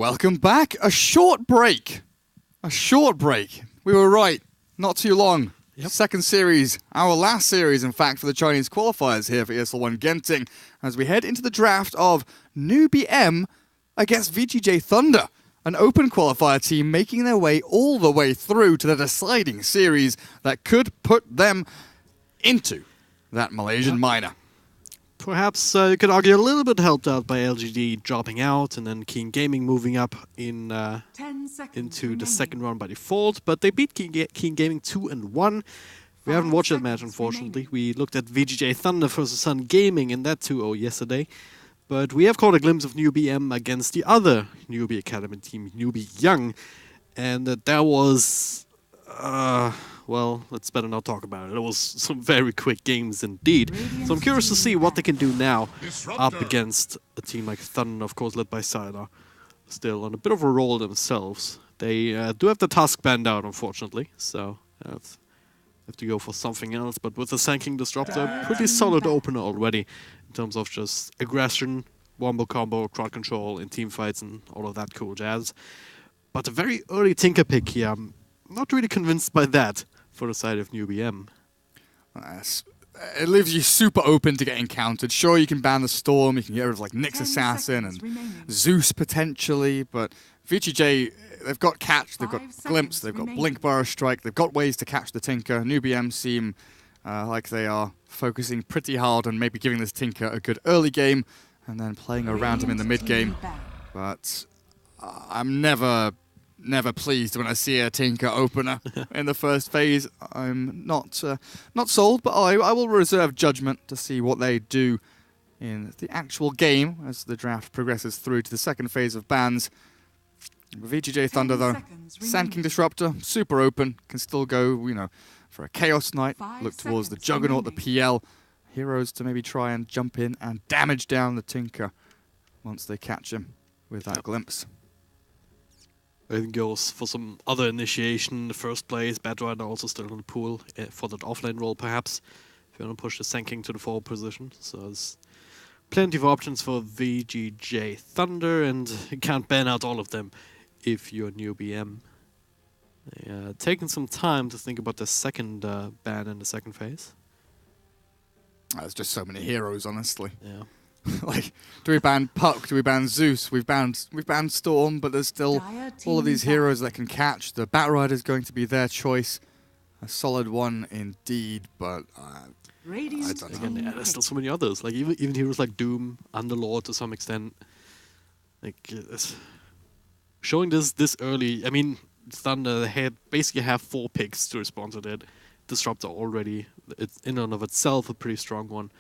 Welcome back. A short break. We were right. Not too long. Yep. Second series, our last series, in fact, for the Chinese qualifiers here for ESL 1 Genting, as we head into the draft of Newbee.M against VGJ Thunder, an open qualifier team making their way all the way through to the deciding series that could put them into that Malaysian minor. Perhaps you could argue a little bit helped out by LGD dropping out and then Keen Gaming moving up into the second round by default. But they beat Keen Gaming 2-1. We haven't watched that match, unfortunately. We looked at VGJ Thunder versus Sun Gaming in that 2-0 yesterday. But we have caught a glimpse of Newbee.M against the other Newbee Academy team, Newbee.Young. And that was... well, let's better not talk about it. It was some very quick games indeed. So I'm curious to see what they can do now up against a team like Thunder, of course, led by Siler. Still on a bit of a roll themselves. They do have the task banned out, unfortunately, so have to go for something else. But with the Sanking Disruptor, pretty solid opener already in terms of just aggression, wombo combo, crowd control in team fights and all of that cool jazz. But a very early Tinker pick here. I'm not really convinced by that for the side of Newbee.M. It leaves you super open to getting countered. Sure, you can ban the Storm, you can get rid of like Nyx Assassin and Zeus potentially, but VGJ, they've got Catch, they've got Glimpse, they've got Blink Burst Strike, they've got ways to catch the Tinker. Newbee.M seem like they are focusing pretty hard on maybe giving this Tinker a good early game and then playing around him in the mid game. But I'm never pleased when I see a Tinker opener in the first phase. I'm not sold, but I will reserve judgment to see what they do in the actual game as the draft progresses through to the second phase of bans. VGJ Thunder though, Sanking Disruptor, super open, can still go, you know, for a Chaos Knight, look towards the Juggernaut, the PL, heroes to maybe try and jump in and damage down the Tinker once they catch him with that glimpse. I think goes for some other initiation in the first place. Bad Rider also still in the pool for that offlane role, perhaps, if you want to push the Sanking to the forward position. So there's plenty of options for VGJ Thunder, and you can't ban out all of them if you're Newbee.M. Taking some time to think about the second ban in the second phase. There's just so many heroes, honestly. Yeah. Like, do we ban Puck? Do we ban Zeus? We've banned Storm, but there's still all of these heroes that can catch. The Bat Rider's going to be their choice. A solid one indeed, but I don't know. Again, yeah, there's still so many others. Like even heroes like Doom, Underlord to some extent. Like showing this early. I mean, Thunder basically have 4 picks to respond to that Disruptor already. It's in and of itself a pretty strong one.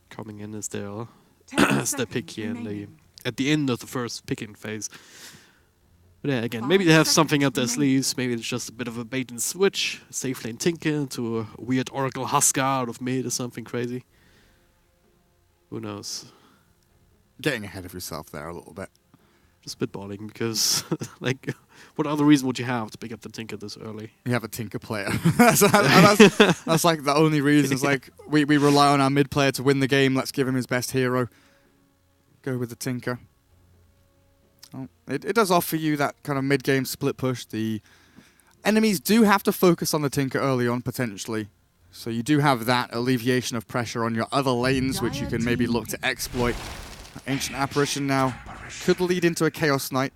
Coming in as their pick here at the end of the first picking phase. But yeah, again, maybe they have something up their sleeves. Maybe it's just a bit of a bait and switch. Safe lane Tinker to a weird Oracle Husker out of mid or something crazy. Who knows? Getting ahead of yourself there a little bit. Just spitballing, because like, what other reason would you have to pick up the Tinker this early? You have a Tinker player. that's like the only reason. It's like we rely on our mid player to win the game. Let's give him his best hero. Go with the Tinker. Oh, it does offer you that kind of mid game split push. The enemies do have to focus on the Tinker early on potentially, so you do have that alleviation of pressure on your other lanes, which you can maybe look to exploit. Ancient Apparition now could lead into a Chaos Knight.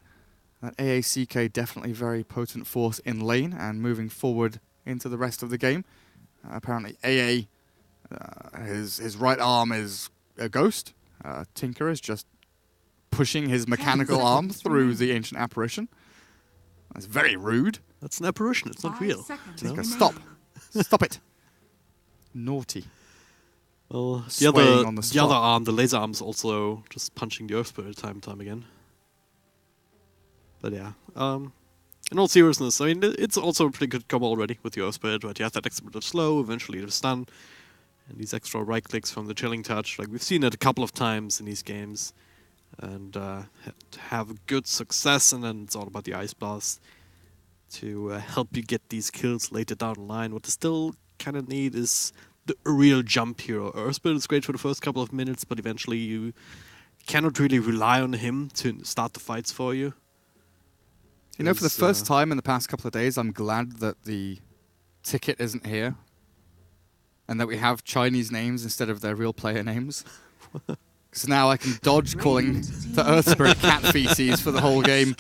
That AACK definitely very potent force in lane and moving forward into the rest of the game. Apparently AA, his right arm is a ghost. Tinker is just pushing his mechanical arm through the Ancient Apparition. That's very rude. That's an apparition, it's not real. Tinker, stop. Stop it. Naughty. Well, the other arm, the laser arm, is also just punching the Earth Spirit time and time again. But yeah, in all seriousness, I mean, it's also a pretty good combo already with the Earth Spirit, right? You have that extra bit of slow, eventually the stun, and these extra right clicks from the Chilling Touch. Like, we've seen it a couple of times in these games, and have good success, and then it's all about the Ice Blast to help you get these kills later down the line. What they still kind of need is a real jump hero. Earth Spirit is great for the first couple of minutes, but eventually you cannot really rely on him to start the fights for you. You know, for the first time in the past couple of days, I'm glad that the ticket isn't here. And that we have Chinese names instead of their real player names. Because now I can dodge calling the Earth Spirit cat feces for the whole game.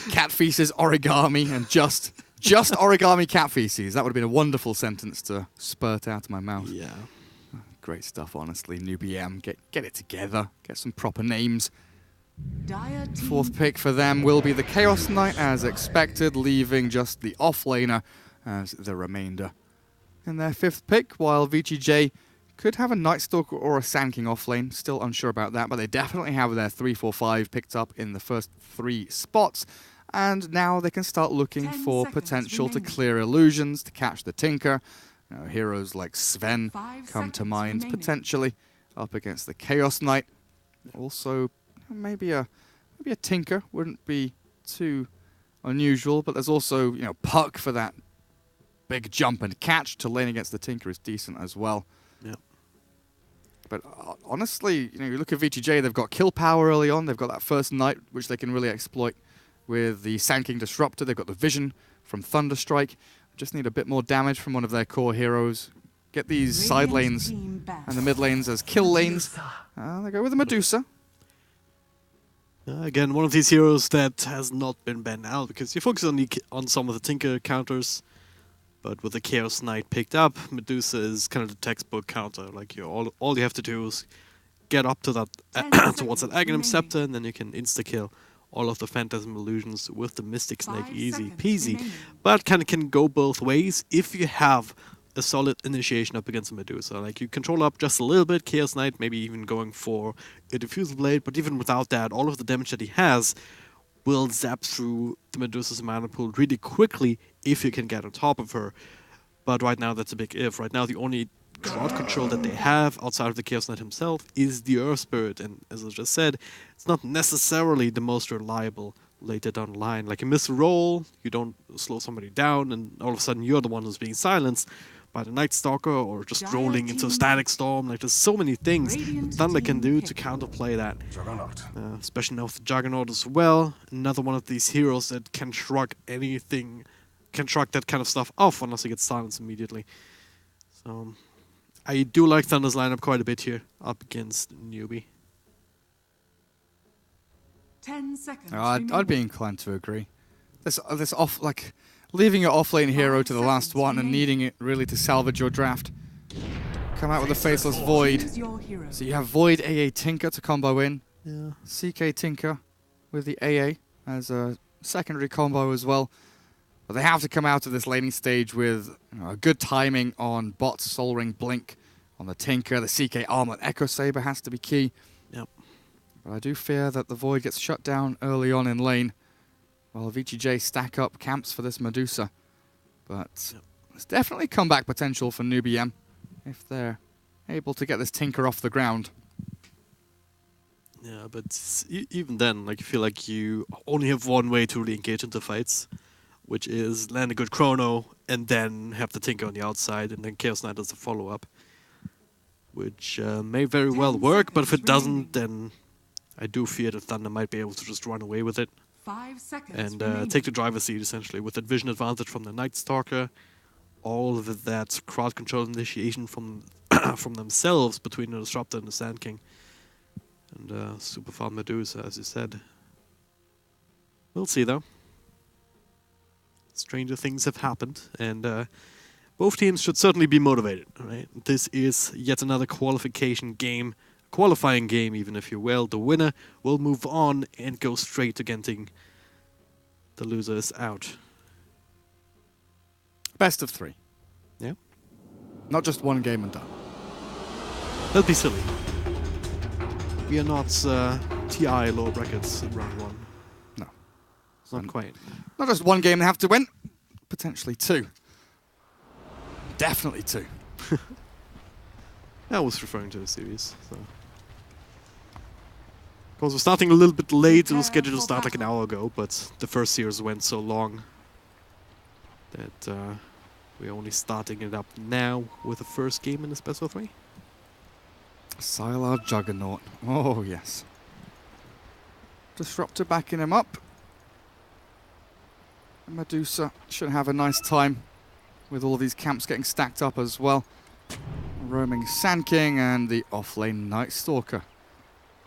Cat feces, origami, and just origami cat feces. That would have been a wonderful sentence to spurt out of my mouth. Yeah. Great stuff, honestly. Newbee.M, get it together. Get some proper names. Fourth pick for them will be the Chaos Knight, as expected, leaving just the offlaner as the remainder. In their fifth pick, while VGJ could have a Night Stalker or a Sand King offlane, still unsure about that, but they definitely have their 3-4-5 picked up in the first 3 spots, and now they can start looking for potential to clear illusions, to catch the Tinker. You know, heroes like Sven come to mind potentially up against the Chaos Knight. Also, maybe a Tinker wouldn't be too unusual, but there's also, you know, Puck for that big jump and catch to lane against the Tinker is decent as well. Yeah. But honestly, you know, you look at VGJ, they've got kill power early on. They've got that first Knight, which they can really exploit with the Sand King Disruptor. They've got the Vision from Thunderstrike. Just need a bit more damage from one of their core heroes. Get these side lanes and the mid lanes as kill lanes. They go with the Medusa. Again, one of these heroes that has not been banned out because you focus on some of the Tinker counters. But with the Chaos Knight picked up, Medusa is kind of the textbook counter. Like all you have to do is get up to that towards that Aghanim Scepter, and then you can insta-kill all of the Phantasm Illusions with the Mystic Snake, easy peasy. But kind of can go both ways if you have a solid initiation up against a Medusa. Like you control up just a little bit, Chaos Knight maybe even going for a Diffusal Blade, but even without that, all of the damage that he has will zap through the Medusa's mana pool really quickly if you can get on top of her. But right now that's a big if. Right now the only crowd control that they have outside of the Chaos Knight himself is the Earth Spirit, and as I just said, it's not necessarily the most reliable later down the line. Like you miss a roll, you don't slow somebody down, and all of a sudden you're the one who's being silenced by the Night Stalker or just rolling into a Static Storm. Like there's so many things Thunder can do to counterplay that. Especially now with the Juggernaut as well. Another one of these heroes that can shrug anything, can shrug that kind of stuff off unless he gets silenced immediately. So I do like Thunder's lineup quite a bit here up against Newbee. 10 seconds. I'd be inclined to agree. This off, like leaving your offlane hero to the last one and needing it really to salvage your draft. Come out with a Faceless Void. So you have Void AA Tinker to combo in. Yeah. CK Tinker with the AA as a secondary combo as well. But they have to come out of this laning stage with a good timing on bot, Soul Ring, Blink on the Tinker. The CK Armlet Echo Saber has to be key. Yep. But I do fear that the Void gets shut down early on in lane while VGJ stack up camps for this Medusa. But there's definitely comeback potential for Newbee.M if they're able to get this Tinker off the ground. Yeah, but even then, like, I feel like you only have one way to really engage into fights, which is land a good chrono and then have the Tinker on the outside, and then Chaos Knight does the follow-up, which may very well work, but if it doesn't, then I do fear that Thunder might be able to just run away with it 5 seconds and take the driver's seat, essentially, with that vision advantage from the Night Stalker, all of that crowd control initiation from from themselves between the Disruptor and the Sand King. And super fun Medusa, as you said. We'll see, though. Stranger things have happened, and both teams should certainly be motivated, right? This is yet another qualification game, qualifying game, even if you will. The winner will move on and go straight to Genting. The loser is out. Best of 3. Yeah? Not just one game and done. That'd be silly. We are not TI lower brackets in round 1. No. Not quite. Not just one game they have to win, potentially 2. Definitely 2. I was referring to the series. So. Of course, we're starting a little bit late. It was scheduled to start like an hour ago, but the first series went so long that we're only starting it up now with the first game in the Best of 3. Sylar Juggernaut. Oh, yes. Disruptor backing him up. Medusa should have a nice time with all of these camps getting stacked up as well. Roaming Sand King and the offlane Night Stalker.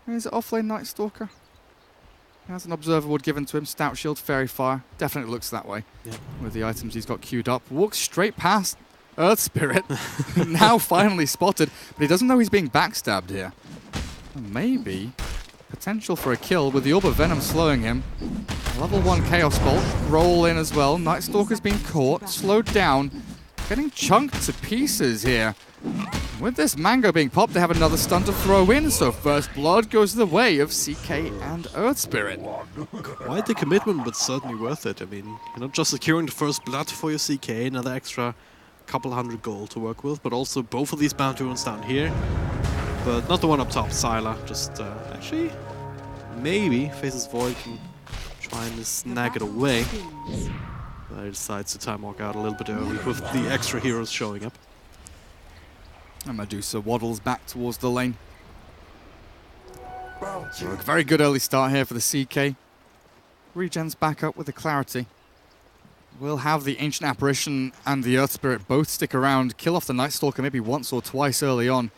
Is it offlane Night Stalker? He has an observer ward given to him. Stout Shield, Fairy Fire. Definitely looks that way with the items he's got queued up. Walks straight past Earth Spirit. Now finally spotted, but he doesn't know he's being backstabbed here. Maybe potential for a kill with the Orb of Venom slowing him. Level 1 Chaos Bolt. Roll in as well. Night Stalker's been caught, slowed down, getting chunked to pieces here. With this Mango being popped, they have another stun to throw in, so First Blood goes the way of CK and Earth Spirit. Quite the commitment, but certainly worth it. I mean, you're not just securing the First Blood for your CK, another extra couple hundred gold to work with, but also both of these bounty runes down here. But not the one up top, Sylar. Just, actually, maybe Faceless Void can try and snag it away. But he decides to time walk out a little bit early with the extra heroes showing up. And Medusa waddles back towards the lane. So a very good early start here for the CK. Regen's back up with the Clarity. We'll have the Ancient Apparition and the Earth Spirit both stick around, kill off the Night Stalker maybe once or twice early on.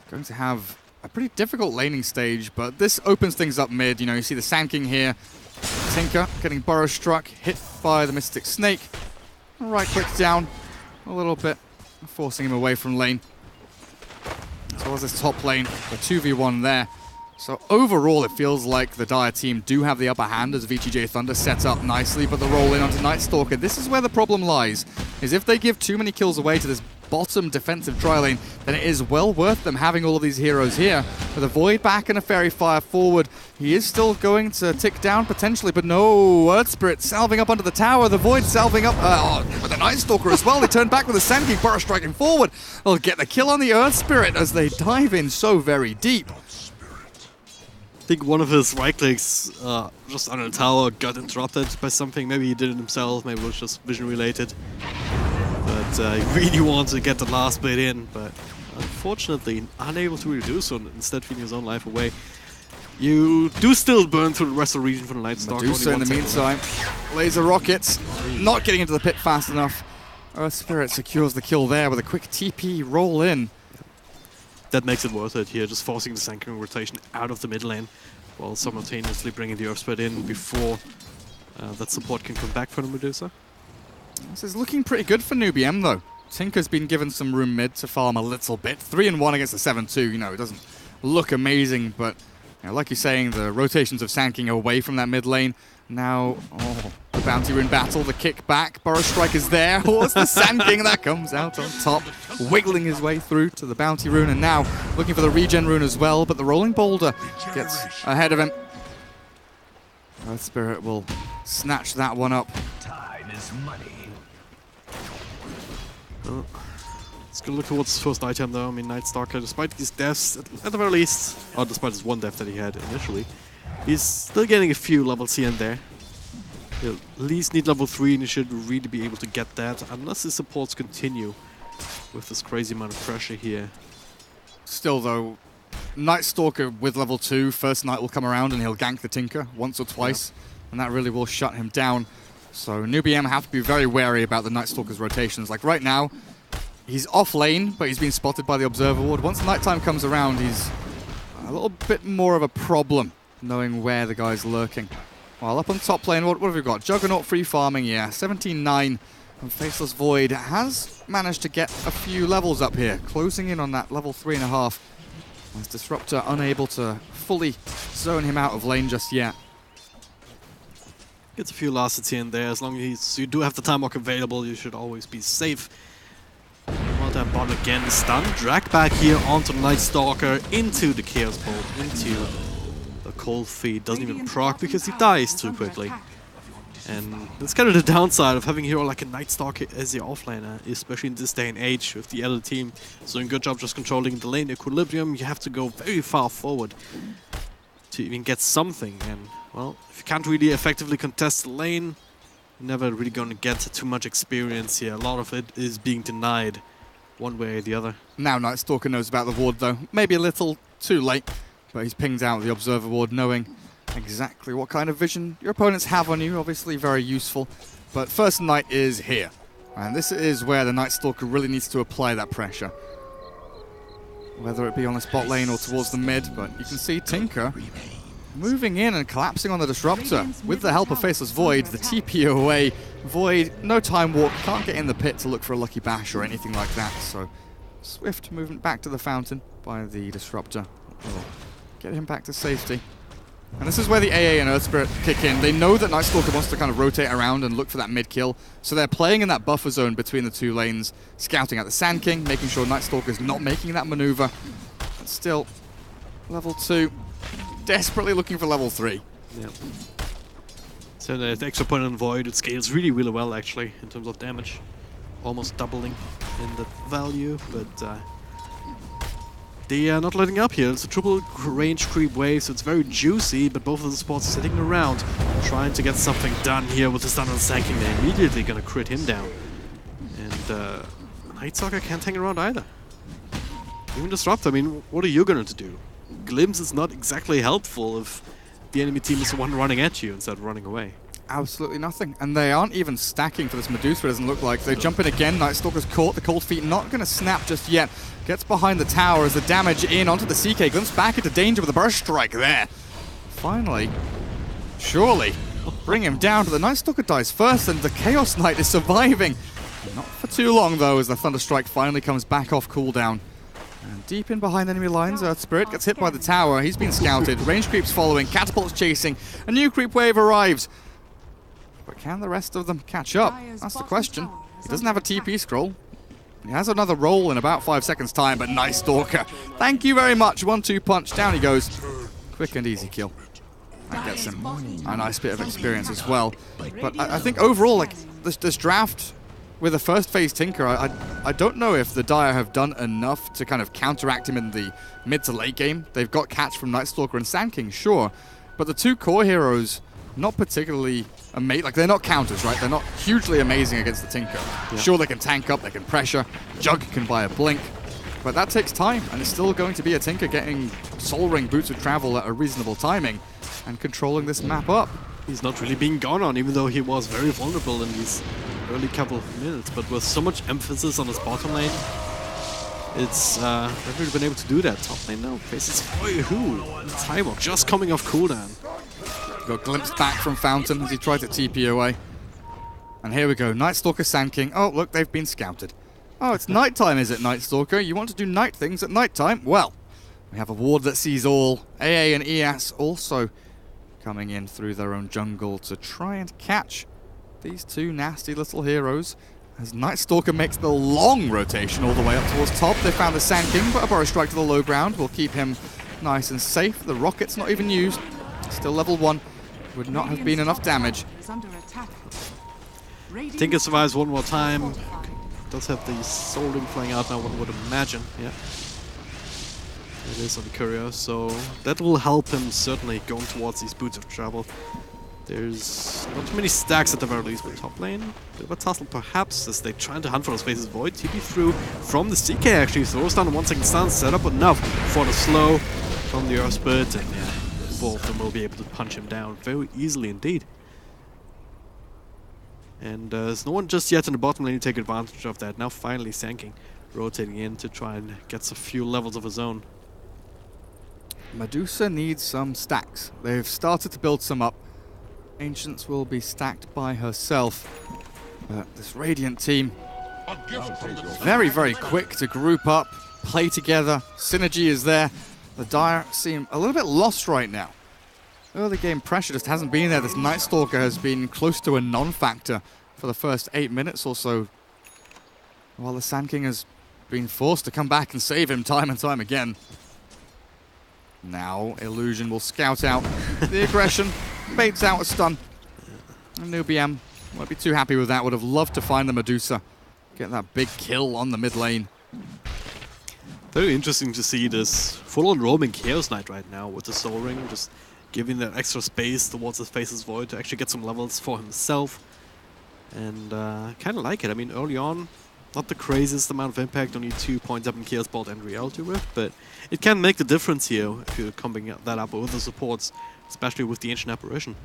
Going to have a pretty difficult laning stage, but this opens things up mid. You know, you see the Sand King here. Tinker getting burrow struck, hit by the Mystic Snake. Right click down a little bit, forcing him away from lane. As well as this top lane, the 2v1 there. So overall, it feels like the Dire team do have the upper hand as VGJ Thunder sets up nicely, but the roll in onto Night Stalker. This is where the problem lies, is if they give too many kills away to this bottom defensive tri lane, then it is well worth them having all of these heroes here. With a Void back and a Fairy Fire forward, he is still going to tick down potentially, but no, Earth Spirit salving up under the tower, the Void salving up with the Night Stalker as well. They turn back with the Sand King, burrow striking forward. They'll get the kill on the Earth Spirit as they dive in so very deep. I think one of his right clicks just under the tower got interrupted by something. Maybe he did it himself, maybe it was just vision related. But he really wanted to get the last bit in, but unfortunately unable to really do so, instead feeding his own life away. You do still burn through the rest of the region for the Night Stalker. Medusa in the meantime, laser rockets, not getting into the pit fast enough. Earth Spirit secures the kill there with a quick TP roll in. That makes it worth it here, just forcing the Sand King rotation out of the mid lane, while simultaneously bringing the Earth Spirit in before that support can come back for the Medusa. This is looking pretty good for Newbee.M though. Tinker's been given some room mid to farm a little bit. 3-1 against the 7-2, you know, it doesn't look amazing, but you know, like you're saying, the rotations of Sand King away from that mid lane. Now, the Bounty Rune battle, the kick back, Burrow Strike is there. Oh, it's the Sand King that comes out on top, wiggling his way through to the Bounty Rune, and now looking for the Regen Rune as well, but the Rolling Boulder gets ahead of him. Earth Spirit will snatch that one up. Time is money. Let's go look towards his first item though. I mean, Night Stalker, despite these deaths, at the very least, or despite his one death that he had initially, he's still getting a few levels here and there. He'll at least need level 3 and he should really be able to get that, unless his supports continue with this crazy amount of pressure here. Still though, Night Stalker with level 2, first night will come around and he'll gank the Tinker once or twice, and that really will shut him down. So Newbee.M have to be very wary about the Night Stalker's rotations. Like right now, he's off lane, but he's been spotted by the Observer Ward. Once nighttime comes around, he's a little bit more of a problem, knowing where the guy's lurking. While up on top lane, what have we got? Juggernaut free farming, yeah. 17-9, and Faceless Void has managed to get a few levels up here, closing in on that level 3.5. As Disruptor unable to fully zone him out of lane just yet. Gets a few last hits here and there. As long as you do have the time walk available, you should always be safe. Multi bot again, stun. Drag back here onto the Night Stalker, into the Chaos Bolt, into the Cold Feet. Doesn't even proc because he dies too quickly. And that's kind of the downside of having a hero like a Night Stalker as your offlaner, especially in this day and age with the other team. So, a good job just controlling the lane equilibrium. You have to go very far forward to even get something. And, well, if you can't really effectively contest the lane, you're never really going to get too much experience here. A lot of it is being denied one way or the other. Now Night Stalker knows about the ward though. Maybe a little too late, but he's pinged out the Observer ward knowing exactly what kind of vision your opponents have on you. Obviously very useful. But first Night is here. And this is where the Night Stalker really needs to apply that pressure. Whether it be on the spot lane or towards the mid, but you can see Tinker moving in and collapsing on the Disruptor with the help of Faceless Void. The TP away. Void, no time walk, can't get in the pit to look for a lucky bash or anything like that. So swift movement back to the fountain by the Disruptor will get him back to safety. And this is where the AA and Earth Spirit kick in. They know that Night Stalker wants to kind of rotate around and look for that mid-kill, so they're playing in that buffer zone between the two lanes, scouting out the Sand King, making sure Night Stalker's not making that maneuver. But still, level 2, desperately looking for level 3. Yep. So the extra point on Void, it scales really, really well actually, in terms of damage. Almost doubling in the value, but they are not letting up here. It's a triple range creep wave, so it's very juicy, but both of the spots are sitting around, trying to get something done here with the stun on Sand King. They're immediately gonna crit him down. And Night Stalker can't hang around either. Even Disrupt, I mean, what are you going to do? Glimpse is not exactly helpful if the enemy team is the one running at you instead of running away. Absolutely nothing. And they aren't even stacking for this Medusa, it doesn't look like. They jump in again, Night Stalker's caught, the Cold Feet not going to snap just yet. Gets behind the tower as the damage in onto the CK. Glimpse back into danger with a burst strike there. Finally, surely, bring him down, but the Night Stalker dies first and the Chaos Knight is surviving. Not for too long though, as the Thunder Strike finally comes back off cooldown. And deep in behind enemy lines, Earth Spirit gets hit by the tower. He's been scouted. Range creeps following. Catapults chasing. A new creep wave arrives. But can the rest of them catch up? That's the question. He doesn't have a TP scroll. He has another roll in about 5 seconds time, but Night Stalker. Thank you very much. 1-2 punch. Down he goes. Quick and easy kill. That gets him a nice bit of experience as well. But I think overall, like this draft with the first phase Tinker, I don't know if the Dire have done enough to kind of counteract him in the mid to late game. They've got catch from Night Stalker and Sand King, sure, but the two core heroes, not particularly amazing. Like, they're not counters, right? They're not hugely amazing against the Tinker. Yeah. Sure, they can tank up, they can pressure, Jug can buy a blink, but that takes time, and it's still going to be a Tinker getting Soul Ring Boots of Travel at a reasonable timing and controlling this map up. He's not really being gone on, even though he was very vulnerable in these early couple of minutes, but with so much emphasis on his bottom lane, it's never really been able to do that. Top lane now faces who? Tywok just coming off cooldown. Got glimpsed back from Fountain as he tried to TP away. And here we go, Night Stalker, Sand King. Oh, look, they've been scouted. Oh, it's nighttime, is it, Night Stalker? You want to do night things at nighttime? Well, we have a ward that sees all. AA and ES also coming in through their own jungle to try and catch these two nasty little heroes. As Night Stalker makes the long rotation all the way up towards top. They found the Sand King, but a Burrow Strike to the low ground will keep him nice and safe. The rocket's not even used. Still level 1. Would not have been enough damage. Tinker survives one more time. Does have the Soul Ring flying out now, one would imagine. Yeah. It is on the courier, so that will help him certainly going towards these Boots of Travel. There's not too many stacks at the very least, but top lane, bit of a tussle perhaps as they try to hunt for those Faceless Void. TP through from the CK actually, throws down a 1 second stun, set up enough for the slow from the Earth Spirit, and yeah, both of them will be able to punch him down very easily indeed. And there's no one just yet in the bottom lane to take advantage of that. Now finally Sand King rotating in to try and get a few levels of his own. Medusa needs some stacks. They've started to build some up. Ancients will be stacked by herself. But this Radiant team, very, very quick to group up, play together. Synergy is there. The Dire seem a little bit lost right now. Early game pressure just hasn't been there. This Night Stalker has been close to a non-factor for the first 8 minutes or so, while the Sand King has been forced to come back and save him time and time again. Now Illusion will scout out the aggression, baits out a stun. And Newbee.M won't be too happy with that, would have loved to find the Medusa, get that big kill on the mid lane. Very interesting to see this full-on roaming Chaos Knight right now with the Soul Ring, just giving that extra space towards the Faceless Void to actually get some levels for himself. And kind of like it. I mean, early on, not the craziest amount of impact, only 2 points up in Chaos Bolt and Reality Rift, but it can make the difference here if you're combing that up with the supports, especially with the Ancient Apparition.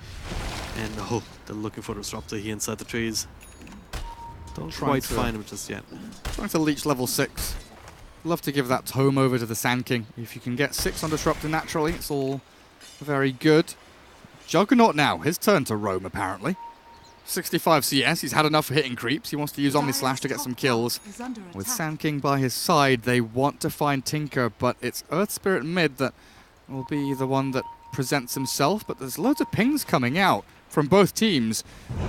And oh, they're looking for the Disruptor here inside the trees. Don't quite find him just yet. Trying to leech level 6. Love to give that tome over to the Sand King. If you can get 6 on Disruptor naturally, it's all very good. Juggernaut now, his turn to roam apparently. 65 CS, he's had enough for hitting creeps. He wants to use Omni Slash to get some kills. With Sand King by his side, they want to find Tinker, but it's Earth Spirit mid that will be the one that presents himself. But there's loads of pings coming out from both teams.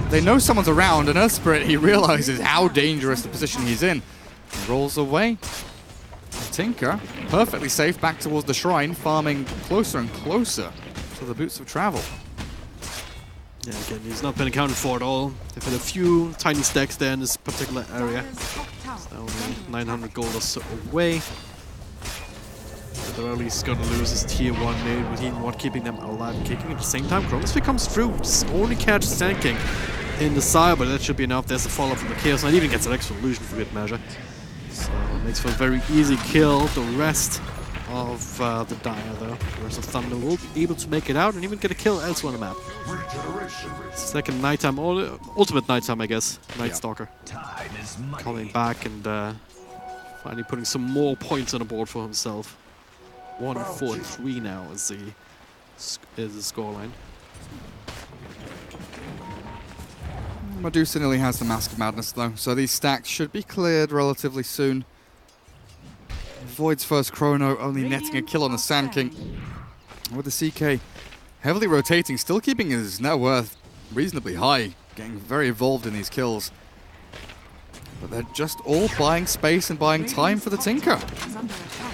They know someone's around, and Earth Spirit, he realizes how dangerous the position he's in. He rolls away. Tinker, perfectly safe back towards the shrine, farming closer and closer to the Boots of Travel. Yeah, again, he's not been accounted for at all. They've had a few tiny stacks there in this particular area. So only 900 gold or so away. But they're at least going to lose his tier 1 mid with Heat Ward keeping them alive and kicking. At the same time, Chronosphere comes through. Just only catches Sand King in the side, but that should be enough. There's a follow-up from the Chaos Knight. Even gets an extra illusion for good measure. So it makes for a very easy kill. The rest of the Dire, though. The rest of Thunder will be able to make it out and even get a kill elsewhere on the map. Second nighttime, or ultimate nighttime, I guess. Night Stalker. Coming back and finally putting some more points on the board for himself. 1-4-3 now is the scoreline. Medusa nearly has the Mask of Madness though, so these stacks should be cleared relatively soon. Void's first chrono only netting a kill on the Sand King. With the CK heavily rotating, still keeping his net worth reasonably high, getting very involved in these kills. But they're just all buying space and buying time for the Tinker.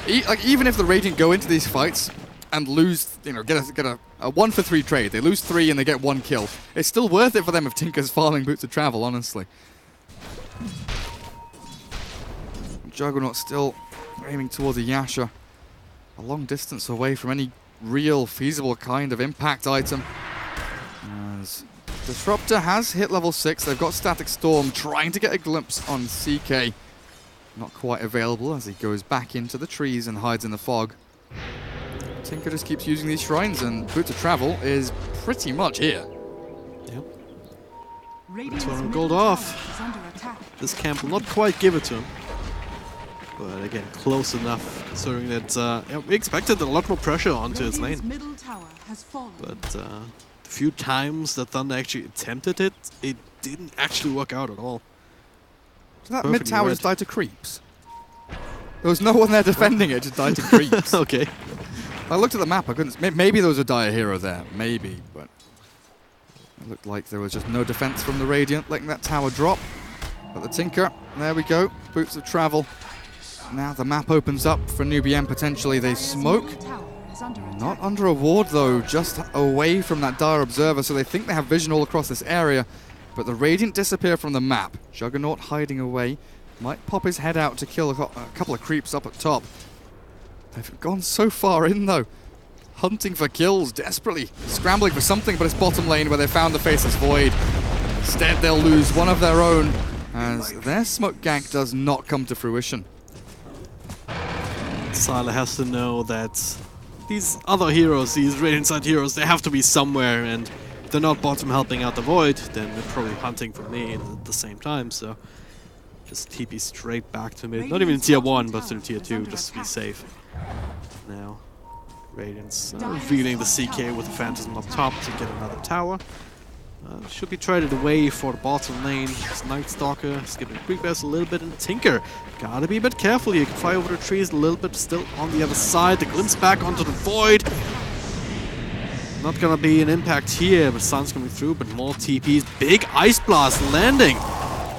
Even if the Radiant go into these fights and lose, you know, get a 1-for-3 trade, they lose 3 and they get 1 kill, it's still worth it for them if Tinker's farming Boots of Travel, honestly. Juggernaut still aiming towards a Yasha, a long distance away from any real feasible kind of impact item. As Disruptor has hit level 6, they've got Static Storm trying to get a glimpse on CK. Not quite available as he goes back into the trees and hides in the fog. Tinker just keeps using these shrines and Boots of Travel is pretty much here. Yep. 200 gold off. This camp will not quite give it to him. But again, close enough considering that yeah, we expected a lot more pressure onto his lane. But the few times that Thunder actually attempted it, it didn't actually work out at all. So that mid tower just died to creeps. There was no one there defending it, just died to creeps. Okay. I looked at the map, I couldn't. Maybe there was a Dire hero there, maybe, but it looked like there was just no defense from the Radiant, letting that tower drop. But the Tinker, there we go, Boots of Travel. Now the map opens up for Newbee.M potentially. They smoke. Not under a ward though, just away from that Dire Observer, so they think they have vision all across this area. But the Radiant disappear from the map. Juggernaut hiding away. Might pop his head out to kill a couple of creeps up at top. They've gone so far in though. Hunting for kills, desperately scrambling for something, but it's bottom lane where they found the Faceless Void. Instead they'll lose one of their own as their smoke gank does not come to fruition. Sylar has to know that these other heroes, these Radiant side heroes, they have to be somewhere, and if they're not bottom helping out the Void, then they're probably hunting for me at the same time, so just TP straight back to mid. Not even tier 1, but to tier 2, just to be safe. Now, Radiant's revealing the CK with the Phantasm up top to get another tower. Should be traded away for the bottom lane. It's Night Stalker, skipping Creep Bears a little bit, and Tinker. Gotta be a bit careful here. You can fly over the trees a little bit, still on the other side. The glimpse back onto the Void. Not gonna be an impact here, but Sun's coming through, but more TPs. Big Ice Blast landing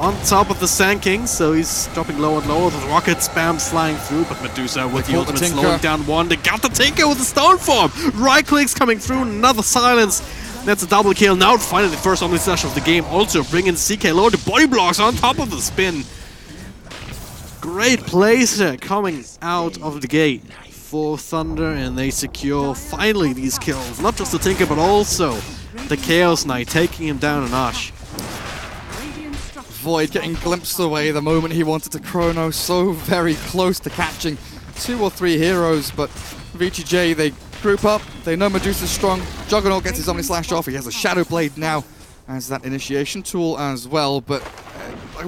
on top of the Sand King, so he's dropping lower and lower. The rocket spam flying through, but Medusa with the ultimate slowing down one. They got the Tinker with the Stone Form. Right clicks coming through, another silence. That's a double kill. Now finally the first Omni Slash of the game. Also bringing CK low. The body blocks on top of the spin. Great plays there coming out of the gate for Thunder, and they secure finally these kills. Not just the Tinker, but also the Chaos Knight, taking him down a notch. Void getting glimpsed away the moment he wanted to chrono, so very close to catching 2 or 3 heroes, but VGJ, they group up, they know Medusa's strong, Juggernaut gets his Omni Slash off, he has a Shadow Blade now as that initiation tool as well, but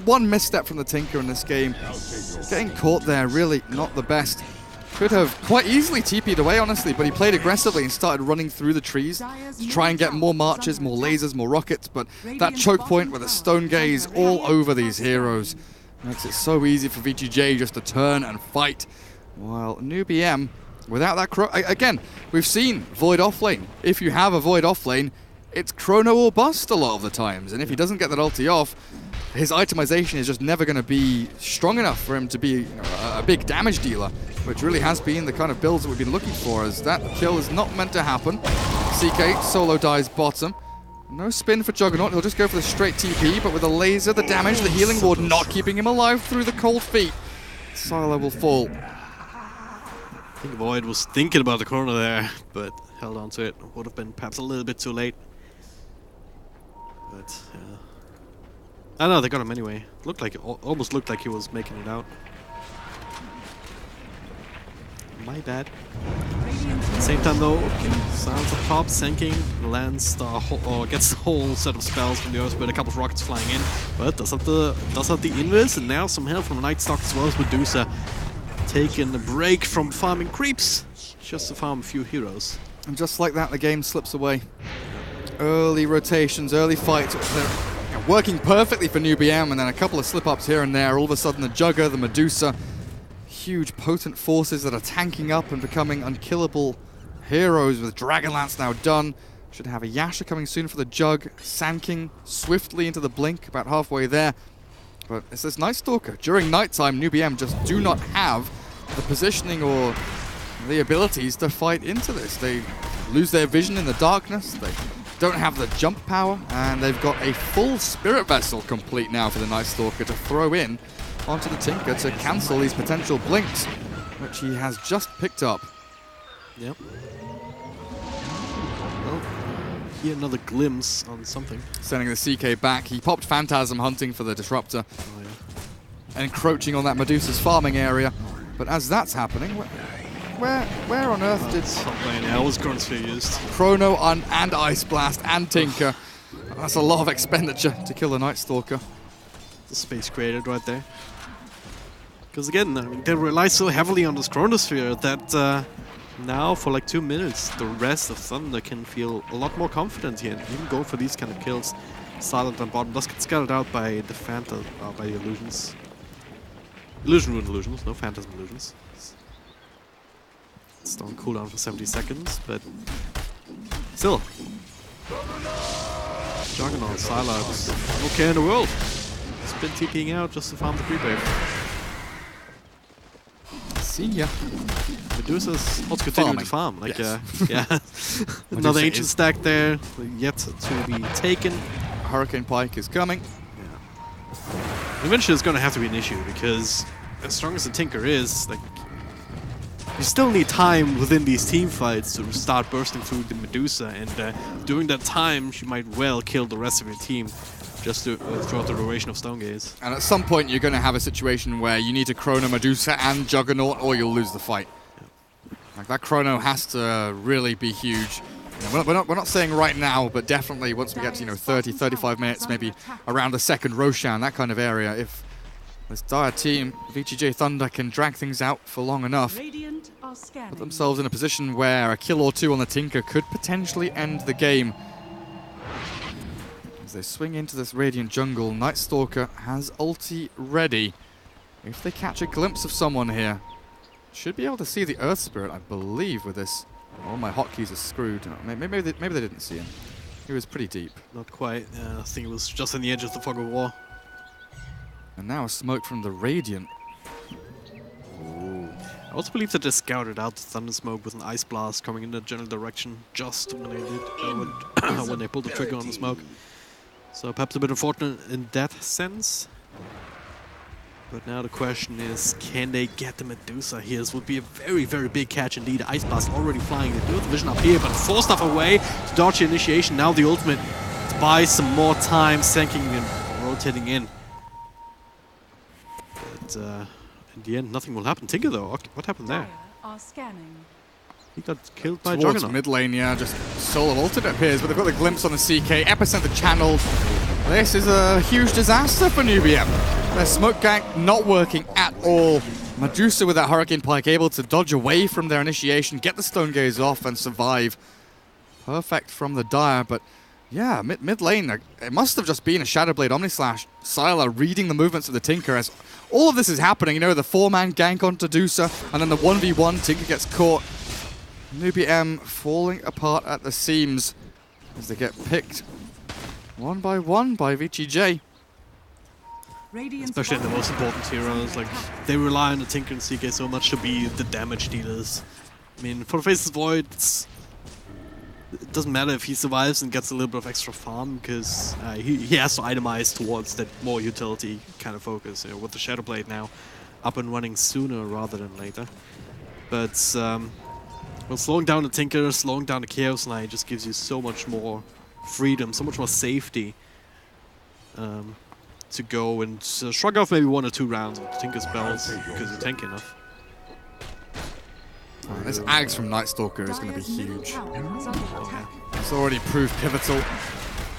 one misstep from the Tinker in this game, getting caught there really not the best. Could have quite easily TP'd away, honestly, but he played aggressively and started running through the trees to try and get more marches, more lasers, more rockets, but that choke point with a stone gaze all over these heroes makes it so easy for VGJ just to turn and fight, while Newbee.M, without that again, we've seen Void offlane. If you have a Void offlane, it's chrono or bust a lot of the times, and if he doesn't get that ulti off, his itemization is just never going to be strong enough for him to be a big damage dealer, which really has been the kind of builds that we've been looking for, as that kill is not meant to happen. CK solo dies bottom. No spin for Juggernaut, he'll just go for the straight TP, but with a laser, the damage, the healing ward not keeping him alive through the cold feet. Silo will fall. I think Void was thinking about the corner there, but held on to it. Would have been perhaps a little bit too late. But, I know, they got him anyway. Looked like almost looked like he was making it out. My bad. At the same time though, sounds of pop, sinking, lands or gets the whole set of spells from the Earth with a couple of rockets flying in, but does have the invis, and now some help from Night Stalker as well as Medusa, taking a break from farming creeps just to farm a few heroes. And just like that, the game slips away. Early rotations, early fights, working perfectly for Newbee.M, and then a couple of slip-ups here and there. All of a sudden the Jugger, the Medusa, huge potent forces that are tanking up and becoming unkillable heroes with Dragonlance now done. Should have a Yasha coming soon for the Jug. Sand King swiftly into the blink, about halfway there. But it's this Night Stalker. During nighttime, Newbee.M just do not have the positioning or the abilities to fight into this. They lose their vision in the darkness. They don't have the jump power, and they've got a full Spirit Vessel complete now for the Night Stalker to throw in onto the Tinker to cancel these potential blinks, which he has just picked up. Yep. Well, here another glimpse on something. Sending the CK back. He popped Phantasm hunting for the Disruptor, Oh, yeah. encroaching on that Medusa's farming area. But as that's happening, where on earth did Yeah, was Chronosphere used? Chrono and Ice Blast and Tinker? That's a lot of expenditure to kill the Night Stalker. The space created right there. Because again, I mean, they rely so heavily on this Chronosphere that now for like 2 minutes, the rest of Thunder can feel a lot more confident here and even go for these kind of kills. Silent on bottom does get scattered out by the Phantom, by the illusions. Illusion Rune illusions, no Phantasm illusions. It's on cooldown for 70 seconds, but still. Juggernaut, Sylar, okay in the world. He's been TPing out just to farm the creep wave. See ya. Medusa's also continuing to farm. Like, yes. yeah. Another ancient stack there, yet to be taken. Hurricane Pike is coming. Yeah. Eventually, it's going to have to be an issue because, as strong as the Tinker is, like, you still need time within these team fights to start bursting through the Medusa, and during that time, she might well kill the rest of your team just to, throughout the duration of Stone Gaze. And at some point, you're going to have a situation where you need to Chrono Medusa and Juggernaut, or you'll lose the fight. Yeah. Like, that Chrono has to really be huge. You know, we're not saying right now, but definitely once we get to 30, 35 minutes, maybe around the second Roshan, that kind of area, if this dire team, VGJ Thunder, can drag things out for long enough, put themselves in a position where a kill or two on the Tinker could potentially end the game. As they swing into this Radiant jungle, Night Stalker has ulti ready. If they catch a glimpse of someone here, should be able to see the Earth Spirit, I believe, with this. All my hotkeys are screwed. Maybe they didn't see him. He was pretty deep. Not quite. I think it was just on the edge of the fog of war. And now a smoke from the Radiant. Ooh. I also believe that they scouted out the Thunder Smoke with an Ice Blast coming in the general direction just when they did, when they pulled the trigger on the smoke. So perhaps a bit unfortunate in that sense. But now the question is, can they get the Medusa here? This would be a very, very big catch indeed. Ice Blast already flying. They do have the vision up here, but forced stuff away to dodge the initiation. Now the ultimate to buy some more time, sinking and rotating in. in the end, nothing will happen. Tinker, though, what happened there? Are scanning. He got killed by Towards Juggernaut. mid lane, yeah, just solo ulted it appears, but they've got the glimpse on the CK. Epicenter channeled. This is a huge disaster for Newbee.M. Their smoke gank not working at all. Medusa with that Hurricane Pike able to dodge away from their initiation, get the Stone Gaze off and survive. Perfect from the Dire, but yeah, mid lane, it must have just been a Shadowblade Omnislash. Sylar reading the movements of the Tinker as all of this is happening. You know, the 4-man gank onto Medusa, and then the 1v1, Tinker gets caught. Newbee.M falling apart at the seams as they get picked one by VGJ. Especially in the most important heroes, like they rely on the Tinker and CK so much to be the damage dealers. I mean, for Faceless Void, it doesn't matter if he survives and gets a little bit of extra farm because he has to itemize towards that more utility kind of focus. You know, with the Shadowblade now up and running sooner rather than later. But well, slowing down the Tinker, slowing down the Chaos Knight just gives you so much more freedom, so much more safety to go and shrug off maybe 1 or 2 rounds with the Tinker spells because you're tanky enough. This Ags from Night Stalker is going to be huge. It's already proved pivotal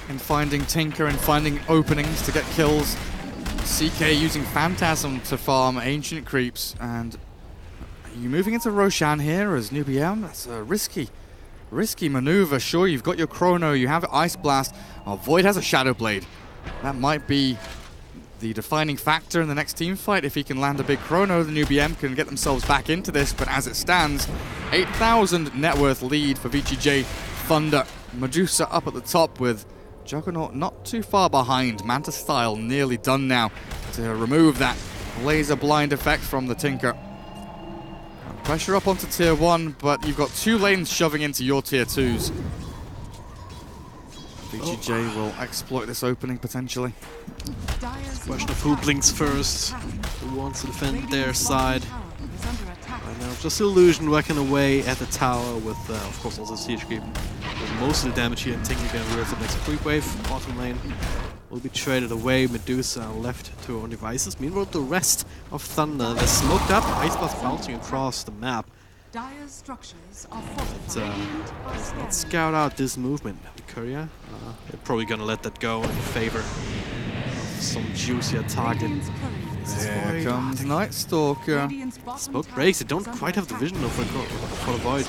in finding Tinker and finding openings to get kills. CK using Phantasm to farm Ancient Creeps, and are you moving into Roshan here as Newbee.M? That's a risky maneuver. Sure, you've got your Chrono, you have Ice Blast. Oh, Void has a Shadow Blade. That might be the defining factor in the next team fight. If he can land a big Chrono, the Newbee.M can get themselves back into this, but as it stands, 8,000 net worth lead for VGJ. Thunder, Medusa up at the top with Juggernaut not too far behind. Manta Style nearly done now to remove that laser blind effect from the Tinker. Pressure up onto tier 1, but you've got 2 lanes shoving into your tier 2s. VGJ will exploit this opening potentially. Question of who blinks first, who wants to defend their side. Right now, just Illusion working away at the tower with, of course, also Siege Creep. With most of the damage here, and Tinker getting rid of the next creep wave. Bottom lane will be traded away. Medusa left to her own devices. Meanwhile, the rest of Thunder, they're smoked up. Ice Blast bouncing across the map. Let's scout out this movement. The courier, they're probably gonna let that go in favor of some juicier target. Here comes Night Stalker. Smoke breaks. They don't quite have the vision though for the Void.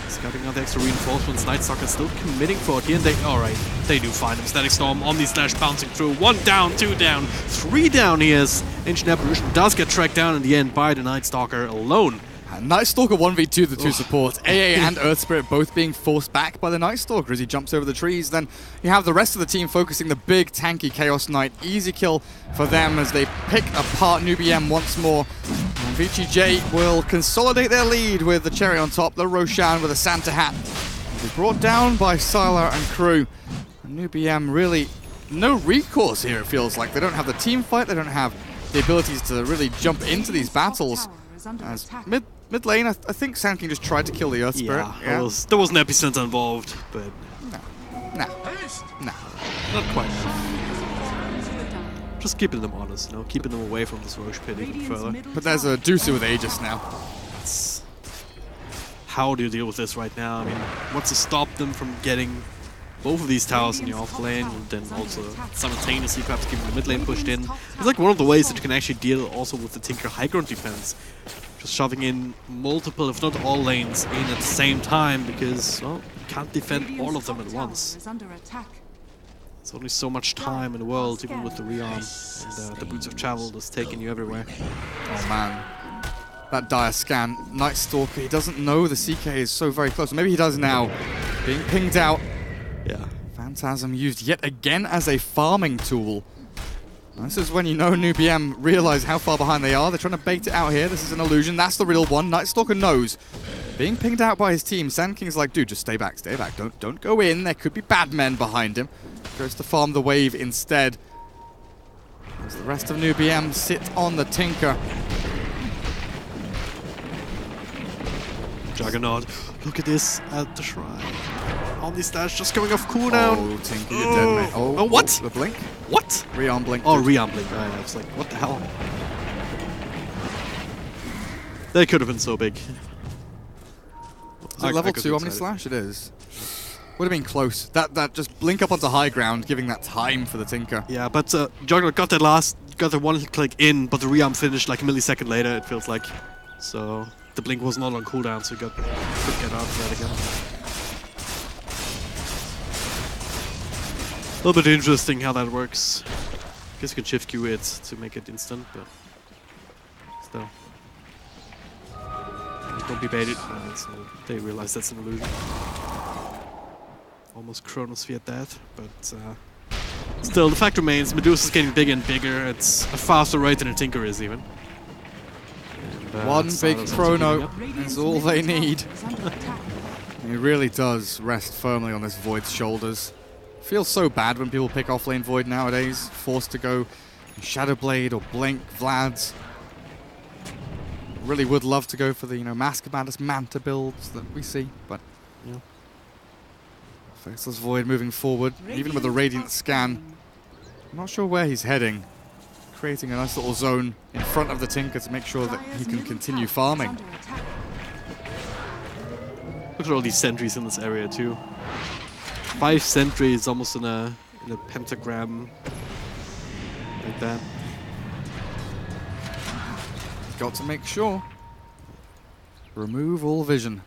Scouting out the extra reinforcements. Night Stalker still committing for it here, and alright, they do find him. Static Storm, Omni Slash bouncing through. 1 down, 2 down, 3 down. He is. Ancient Apparition does get tracked down in the end by the Night Stalker alone. Night Stalker 1v2 the 2 supports. AA and Earth Spirit both being forced back by the Night Stalker as he jumps over the trees. Then you have the rest of the team focusing the big tanky Chaos Knight. Easy kill for them as they pick apart Newbee.M once more. And VGJ will consolidate their lead with the cherry on top, the Roshan with a Santa hat. They're brought down by Sylar and crew. And Newbee.M really no recourse here, it feels like. They don't have the team fight, they don't have the abilities to really jump into these battles. As mid lane, I think Sand King just tried to kill the Earth Spirit. Yeah, there was an epicenter involved, but no, not quite. Just keeping them honest, you know, keeping them away from this Roche pit even further. But there's a Dusu with Aegis now. How do you deal with this right now? I mean, what's to stop them from getting both of these towers in your off lane, and then also simultaneously perhaps keeping the mid lane pushed in? It's like one of the ways that you can actually deal also with the Tinker high ground defense. Just shoving in multiple, if not all lanes in at the same time, because, well, you can't defend all of them at once. There's only so much time in the world, even with the rearm and the Boots of Travel that's taking you everywhere. Oh man, that dire scan. Night Stalker, he doesn't know the CK is so very close. Maybe he does now. Being pinged out. Yeah. Phantasm used yet again as a farming tool. This is when you know Newbee.M realize how far behind they are. They're trying to bait it out here. This is an illusion. That's the real one. Night Stalker knows. Being pinged out by his team. Sand King's like, dude, just stay back, stay back. Don't go in. There could be bad men behind him. Goes to farm the wave instead. As the rest of Newbee.M sit on the Tinker. Juggernaut, look at this at the shrine. Omni Slash just going off cooldown. Oh, Tinker, you're dead, mate. Oh, what? The blink? What? Rearm blink. Oh, rearm blink. I was like, what the hell? That could have been so big. Is it level 2 Omni Slash? It is. Would have been close. That just blink up onto high ground, giving that time for the Tinker. Yeah, but Juggernaut got the one click in, but the rearm finished like a millisecond later, it feels like. So the blink was not on cooldown, so he could get out of that again. A little bit interesting how that works. I guess you can shift Q it to make it instant, but still. Don't be baited. They realize that's an illusion. Almost Chronosphere that, but still, the fact remains, Medusa's getting bigger and bigger. It's a faster rate than a Tinker is even. And, one big Chrono is all they need. He really does rest firmly on this Void's shoulders. Feels so bad when people pick off lane Void nowadays, forced to go Shadowblade or Blink Vlad's. Really would love to go for the, Mask Madness Manta builds that we see, but yeah. Faceless Void moving forward, even with a Radiant scan. I'm not sure where he's heading. Creating a nice little zone in front of the Tinker to make sure that he can continue farming. Look at all these sentries in this area too. 5 sentries almost in a pentagram like that. Got to make sure. Remove all vision.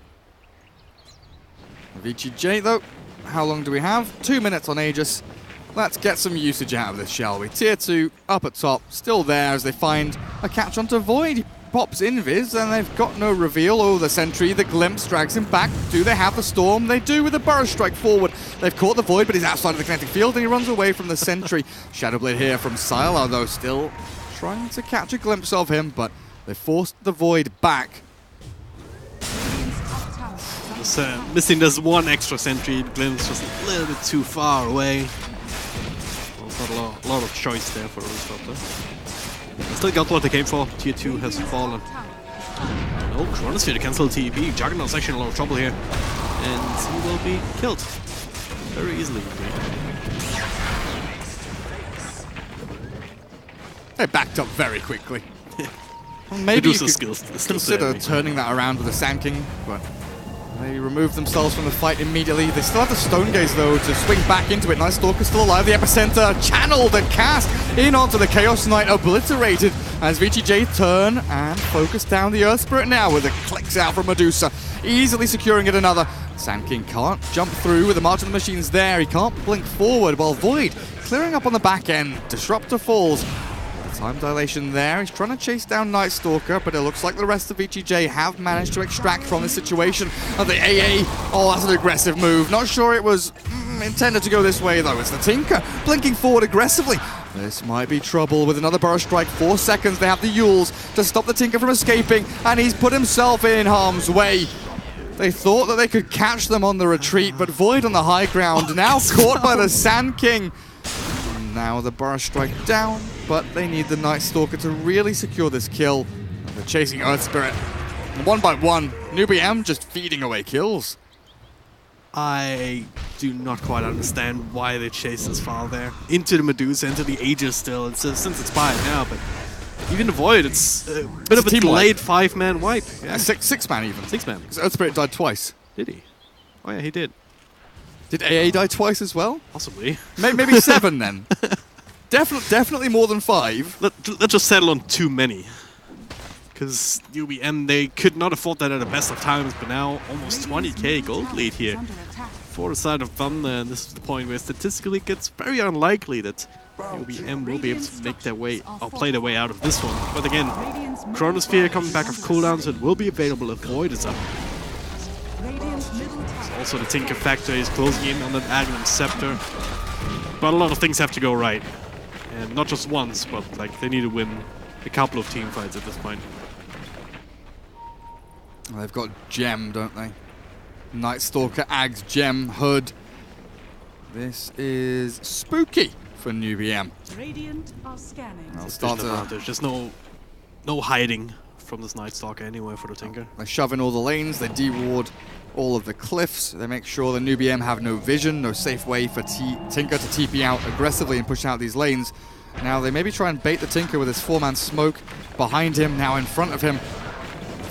VGJ though, how long do we have? 2 minutes on Aegis. Let's get some usage out of this, shall we? Tier 2 up at top, still there as they find a catch onto Void. He pops Invis and they've got no reveal. Oh, the sentry, the glimpse drags him back. Do they have the storm? They do with a burst strike forward. They've caught the Void, but he's outside of the kinetic field and he runs away from the sentry. Shadowblade here from Sylar though, still trying to catch a glimpse of him, but they forced the Void back. Just, missing this one extra sentry, glimpse just a little bit too far away. Well, not a lot of choice there for the Rooftop. Still got what they came for. Tier 2 has fallen. Oh, Chronosphere to cancel TP. Juggernaut's actually in a lot of trouble here. And he will be killed. Very easily. They backed up very quickly. Maybe you could consider turning that around with a Sand King, but they remove themselves from the fight immediately. They still have the Stone Gaze though to swing back into it. Nice Stalker still alive. The Epicenter channeled and cast in onto the Chaos Knight, obliterated as VGJ turn and focus down the Earth Spirit now with the clicks out from Medusa. Easily securing it another. Sand King can't jump through with the March of the Machines there. He can't blink forward while Void clearing up on the back end. Disruptor falls. Time dilation there. He's trying to chase down Night Stalker, but it looks like the rest of VGJ have managed to extract from this situation. The AA, oh, that's an aggressive move. Not sure it was intended to go this way, though. It's the Tinker blinking forward aggressively. This might be trouble with another burst strike. 4 seconds. They have the Yules to stop the Tinker from escaping, and he's put himself in harm's way. They thought that they could catch them on the retreat, but Void on the high ground, now caught by the Sand King. Now the burst strike down, but they need the Night Stalker to really secure this kill. They're chasing Earth Spirit. And 1 by 1, Newbee.M just feeding away kills. I do not quite understand why they chase this far there. Into the Medusa, into the Aegis still. It's, since it's by now, but even the Void, it's a bit of a delayed 5-man wipe. Yeah, six-man even. 6-man. Because Earth Spirit died twice. Did he? Oh yeah, he did. Did AA die twice as well? Possibly. Maybe 7 then. Definitely more than 5. Let's just settle on too many. Because Newbee.M, they could not afford that at the best of times, but now almost 20k gold lead here for the side of Thunder, and this is the point where statistically it gets very unlikely that Newbee.M will be able to make their way or play their way out of this one. But again, Chronosphere coming back off cooldown, so it will be available if Void is up. Also, the Tinker factor is closing in on that Agnum Scepter. But a lot of things have to go right. And not just once, but like they need to win a couple of team fights at this point. Well, they've got Gem, don't they? Night Stalker, Ags, Gem, Hood. This is spooky for Newbee.M. Radiant are scanning. There's just no hiding from this Night Stalker anyway for the Tinker. They shove in all the lanes, they de-ward all of the cliffs, they make sure the Newbee.M have no vision, no safe way for Tinker to TP out aggressively and push out these lanes. Now they maybe try and bait the Tinker with his 4-man smoke behind him, now in front of him.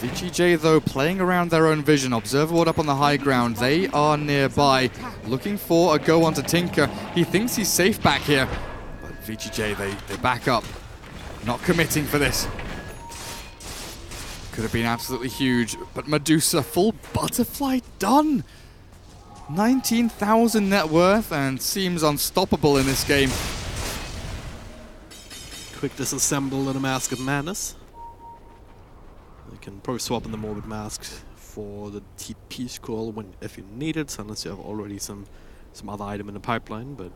VGJ, though, playing around their own vision. Observer Ward up on the high ground. They are nearby, looking for a go onto Tinker. He thinks he's safe back here. But VGJ, they back up. Not committing for this. Could have been absolutely huge. But Medusa, full butterfly done. 19,000 net worth and seems unstoppable in this game. Quick disassemble and a Mask of Madness. You can probably swap in the Morbid Mask for the TP scroll if you need it, unless you have already some other item in the pipeline. But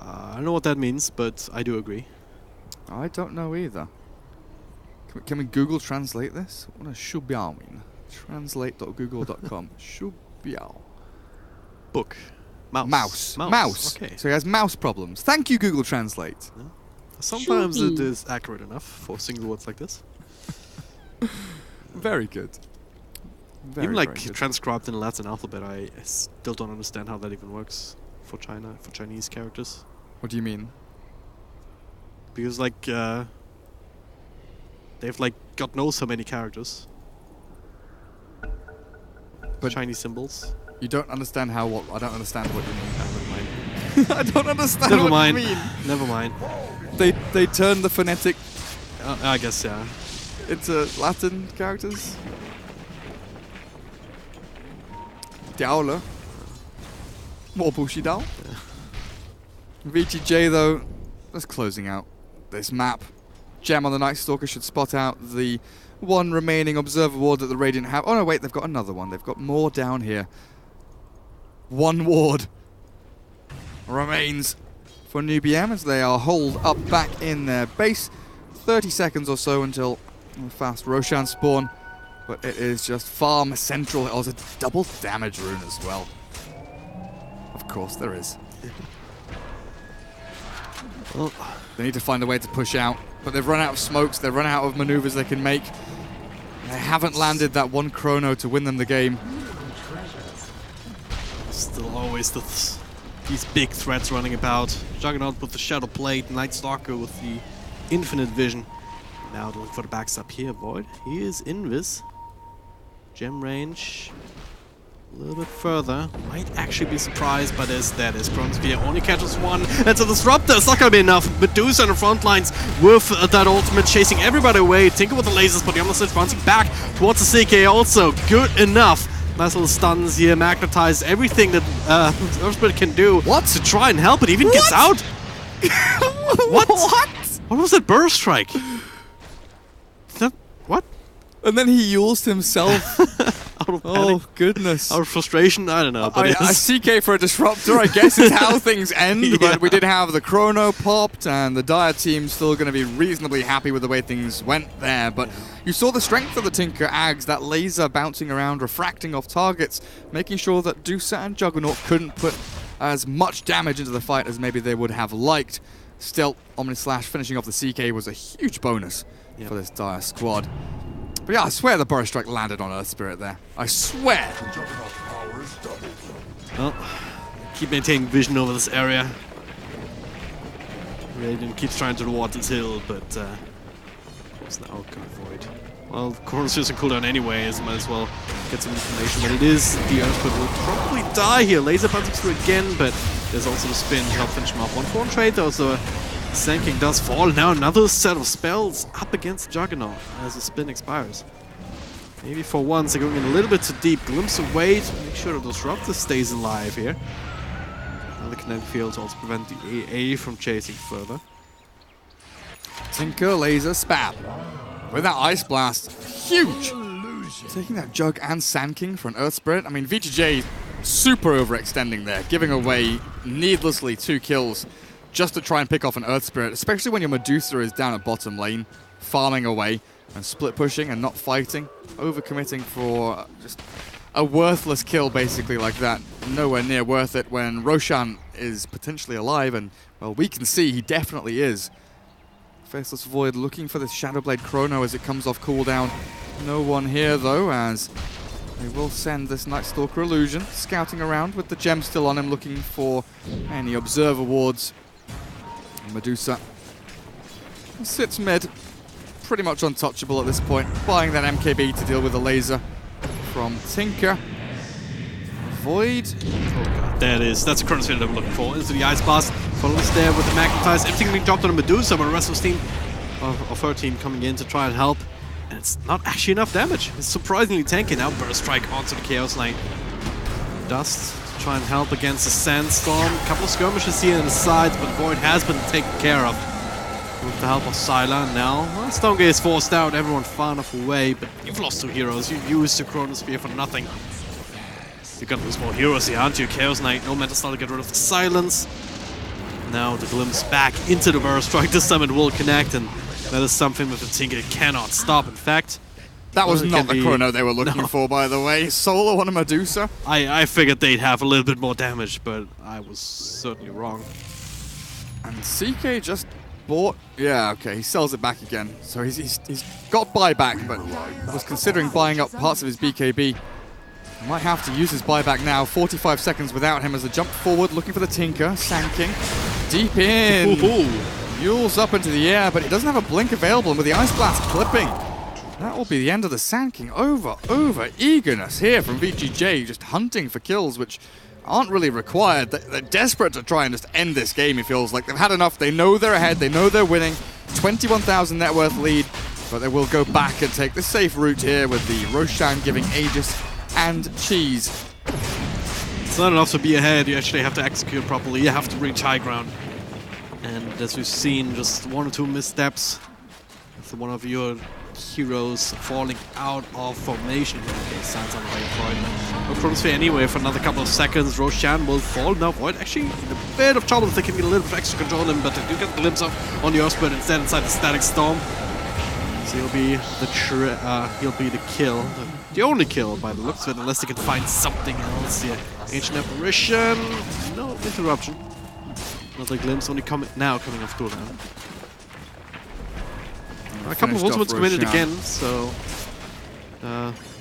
I don't know what that means, but I do agree. I don't know either. Can we Google translate this? What does shubiao mean? Translate.google.com. Shubiao. Book. Mouse. Mouse. Okay. So he has mouse problems. Thank you, Google Translate. Yeah. Sometimes it is accurate enough for single words like this. Very good. Even like transcribed in the Latin alphabet, I still don't understand how that even works for Chinese characters. What do you mean? Because like they've like God knows how many characters. But Chinese symbols. You don't understand how what? I don't understand what you mean. Never mind. I don't understand what you mean. Never mind. They turn the phonetic I guess, yeah. into Latin characters. Diaolo. More Bushidao. Yeah. VGJ though, just closing out this map. Gem on the Night Stalker should spot out the one remaining Observer Ward that the Radiant have. Oh no, wait, they've got another one. They've got more down here. One ward remains for Newbee.M as they are holed up back in their base. 30 seconds or so until a fast Roshan spawn, but it is just farm central. Oh, there's a double damage rune as well. Of course there is. Well, they need to find a way to push out, but they've run out of smokes, they've run out of maneuvers they can make. They haven't landed that one chrono to win them the game. Still always these big threats running about. Juggernaut with the Shadow Blade, Night Stalker with the Infinite Vision. Now to look for the backstab here, Void. He is invis. Gem range a little bit further. Might actually be surprised by this. That is Chronosphere. Only catches one. It's a disruptor. It's not gonna be enough. Medusa on the front lines with that ultimate chasing everybody away. Tinker with the lasers, but the Omniscience bouncing back towards the CK also. Good enough. Nice little stuns here, magnetize everything that Earthspirit can do. What? To try and help it, even gets out. What? What was that burst strike? That, what? And then he used himself. Out of panic. Oh, goodness. Out of frustration? I don't know. But a CK for a disruptor, I guess, is how things end. Yeah. But we did have the chrono popped, and the Dire team still going to be reasonably happy with the way things went there. But you saw the strength of the Tinker Ags, that laser bouncing around, refracting off targets, making sure that Dusa and Juggernaut couldn't put as much damage into the fight as maybe they would have liked. Still, Omnislash finishing off the CK was a huge bonus for this Dire squad. But yeah, I swear the Burst Strike landed on Earth Spirit there. I swear! Well, keep maintaining vision over this area. Radiant keeps trying to reward this hill, but it's now gonna avoid. Well, Chronosphere's on cooldown anyway, so might as well get some information. But it is the Earthquake will probably die here. Laser bouncing through again, but there's also the spin to help finish him off. 1-4 trade, though, so Sand King does fall. Now another set of spells up against Juggernaut as the spin expires. Maybe for once they're going in a little bit too deep. Glimpse away to make sure the Disruptor stays alive here. Now the kinetic fields also prevent the AA from chasing further. Tinker laser spam. With that Ice Blast, huge! Taking that Jug and Sand King for an Earth Spirit. I mean, VGJ super overextending there, giving away needlessly 2 kills just to try and pick off an Earth Spirit, especially when your Medusa is down at bottom lane, farming away and split pushing and not fighting, overcommitting for just a worthless kill basically like that. Nowhere near worth it when Roshan is potentially alive, and well, we can see he definitely is. Faceless Void looking for this Shadowblade Chrono as it comes off cooldown. No one here though, as they will send this Night Stalker Illusion, scouting around with the gem still on him, looking for any Observer wards. Medusa sits mid, pretty much untouchable at this point. Buying that MKB to deal with the laser from Tinker. Void. Oh god, there it is. That's a Chronosphere that we're looking for. Into the Ice Blast. Follows there with the Magnetize. Everything being dropped on the Medusa, but the rest of the team, of her team, coming in to try and help. And it's not actually enough damage. It's surprisingly tanky now. Burst Strike onto the Chaos Knight. Dust to try and help against the Sandstorm. A couple of skirmishes here on the sides, but Void has been taken care of with the help of Syla. Now, well, Stonegate is forced out. Everyone far enough away, but you've lost 2 heroes. You used your Chronosphere for nothing. You're gonna lose more heroes here, aren't you? Chaos Knight, no Mental Star to get rid of the silence. Now the glimpse back into the Burst Strike. This time it will connect, and that is something that the Tinker cannot stop. In fact, that was not the chrono they were looking for, by the way. Solo on a Medusa. I figured they'd have a little bit more damage, but I was certainly wrong. And CK just bought... Yeah, okay, he sells it back again. So he's got buyback, but was considering buying up parts of his BKB. He might have to use his buyback now. 45 seconds without him as a jump forward, looking for the Tinker. Sanking. Deep in. Yules up into the air, but he doesn't have a blink available, and with the Ice Blast clipping, that will be the end of the Sanking. Over eagerness here from VGJ, just hunting for kills, which aren't really required. They're desperate to try and just end this game, it feels like. They've had enough. They know they're ahead. They know they're winning. 21,000 net worth lead, but they will go back and take the safe route here with the Roshan giving Aegis and Cheese. It's not enough to be ahead. You actually have to execute properly. You have to reach high ground. And as we've seen, just 1 or 2 missteps with one of your heroes falling out of formation. Sounds on the right point. No Chronosphere anyway for another couple of seconds. Roshan will fall. Now Void actually in a bit of trouble if they can get a little bit of extra control on him, but they do get a glimpse of on the Earthbird instead inside the Static Storm. So he'll be the kill. The only kill by the looks of it, unless they can find something else. Yeah. Ancient Apparition. No interruption. Another glimpse only coming off cooldown. A couple of ultimates committed again, so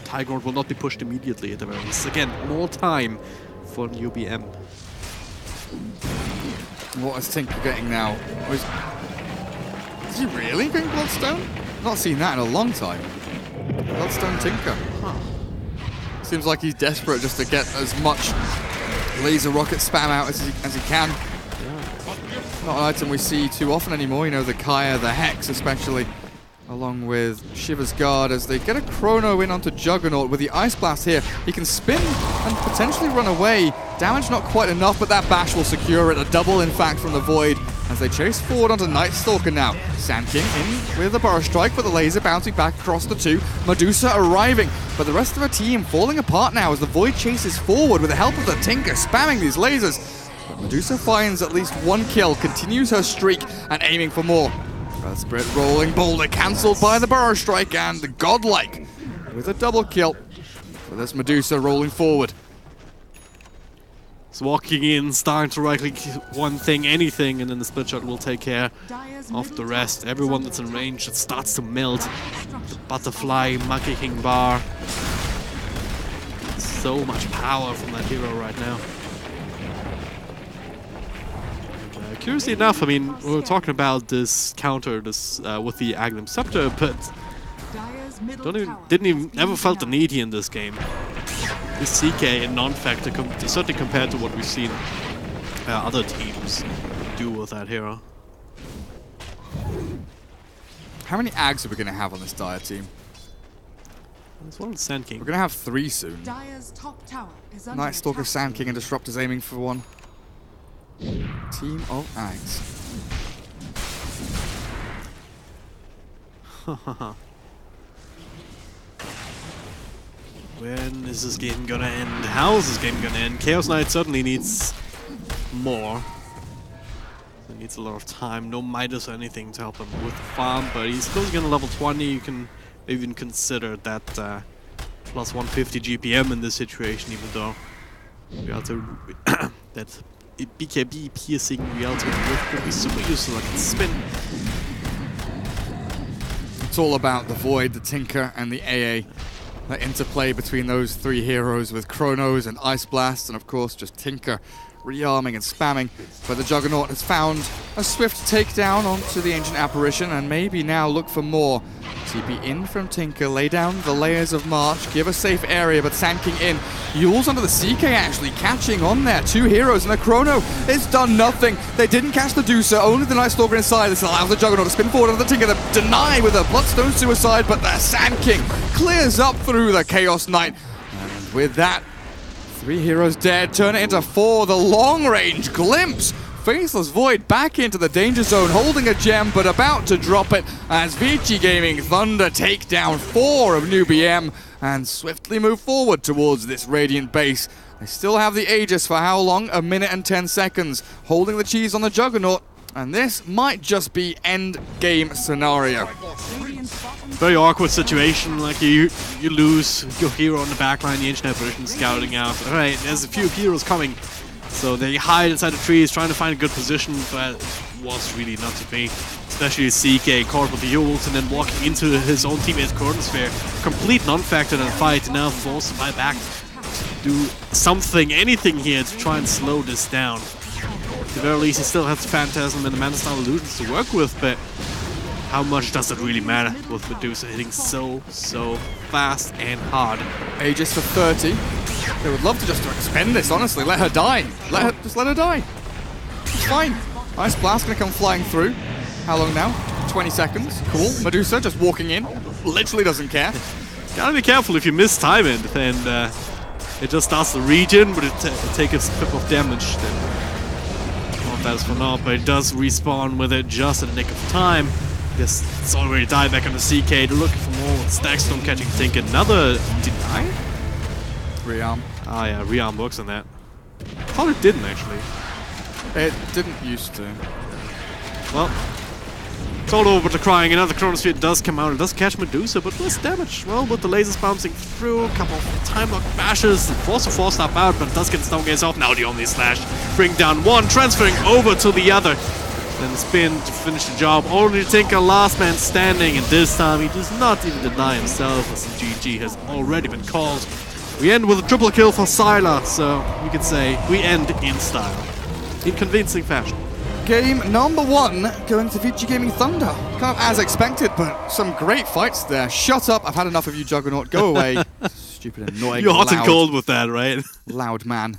Tigrod will not be pushed immediately at the very least. Again, more time for Newbee.M. What is Tinker getting now? Is he really going Bloodstone? Not seen that in a long time. Bloodstone Tinker. Huh. Seems like he's desperate just to get as much laser rocket spam out as he can. Not an item we see too often anymore, you know, the Kaya, the Hex especially, along with Shiva's Guard as they get a chrono in onto Juggernaut with the Ice Blast here. He can spin and potentially run away. Damage not quite enough, but that bash will secure it. A double, in fact, from the Void as they chase forward onto Night Stalker now. Sand King in with a Burst Strike, but the laser bouncing back across the 2. Medusa arriving, but the rest of her team falling apart now as the Void chases forward with the help of the Tinker spamming these lasers. But Medusa finds at least 1 kill, continues her streak and aiming for more. Earth Spirit rolling, boulder cancelled by the Burst Strike, and the Godlike with a double kill for this Medusa rolling forward. It's walking in, starting to right-click one thing, anything, and then the split shot will take care of the rest. Everyone that's in range, it starts to melt. The butterfly, Monkey King bar. So much power from that hero right now. And, curiously enough, I mean, we were talking about this counter, with the Agnum Scepter, but never felt the need in this game. This CK in non-factor, certainly compared to what we've seen other teams do with that hero. How many Ags are we going to have on this Dire team? There's one Sand King. We're going to have 3 soon. Night Stalker, Sand King, and Disruptor's aiming for 1. Team of Ags. When is this game gonna end? How is this game gonna end? Chaos Knight certainly needs more. He needs a lot of time. No Midas or anything to help him with the farm, but he's still gonna level 20. You can even consider that plus 150 GPM in this situation, even though that BKB piercing reality could be super useful. Like spin. It's all about the Void, the Tinker, and the AA. The interplay between those 3 heroes with Chronos and Ice Blast, and of course just Tinker rearming and spamming, but the Juggernaut has found a swift takedown onto the Ancient Apparition, and maybe now look for more. TP in from Tinker, lay down the layers of March, give a safe area, but Sand King in. Yules under the CK actually catching on there. 2 heroes, and the Chrono has done nothing. They didn't catch the Deucer, only the Night Stalker inside. This allows the Juggernaut to spin forward under the Tinker. They deny with a Bloodstone Suicide, but the Sand King clears up through the Chaos Knight. And with that, 3 heroes dead, turn it into 4. The long-range glimpse. Faceless Void back into the danger zone, holding a gem, but about to drop it as VG Gaming Thunder take down 4 of Newbee.M and swiftly move forward towards this Radiant base. They still have the Aegis for how long? 1 minute and 10 seconds, holding the cheese on the Juggernaut, and this might just be end game scenario. Very awkward situation, like you lose your hero on the backline, the Ancient Apparition scouting out. Alright, there's a few heroes coming. So they hide inside the trees, trying to find a good position, but it was really not to be. Especially CK caught with the ult and then walking into his own teammate's Chronosphere. Complete non-factor in the fight, now forced to buy back to do something, anything here to try and slow this down. At the very least, he still has the Phantasm and the Mana Style Illusions to work with, but how much does it really matter with Medusa hitting so fast and hard? Aegis for 30. They would love to just expend this, honestly. Let her die. Just let her die. It's fine. Ice Blast gonna come flying through. How long now? 20 seconds. Cool. Medusa just walking in. Literally doesn't care. Gotta be careful if you mistime it, and it just starts the regen, but it takes a bit of damage. Then not that is for now, but it does respawn with it just in the nick of time. Yes, it's already died back on the CK. They're looking for more. Stackstorm catching Tink. Another deny? Rearm. Ah yeah, rearm works on that. I thought it didn't actually. It didn't used to. Well, it's all over to crying. Another Chronosphere does come out. It does catch Medusa, but less damage. Well, with the lasers bouncing through, a couple of time lock bashes, force a 4-star out, but it does get Stone Gaze off. Now the only slash. Bring down one, transferring over to the other. Then the spin to finish the job. Only Tinker, last man standing, and this time he does not even deny himself, as the GG has already been called. We end with a triple kill for Sylar, so you could say we end in style. In convincing fashion. Game number 1 going to VG Gaming Thunder. Kind of as expected, but some great fights there. Shut up, I've had enough of you, Juggernaut. Go away. Stupid, annoying, You're hot and cold with that, right? Loud man.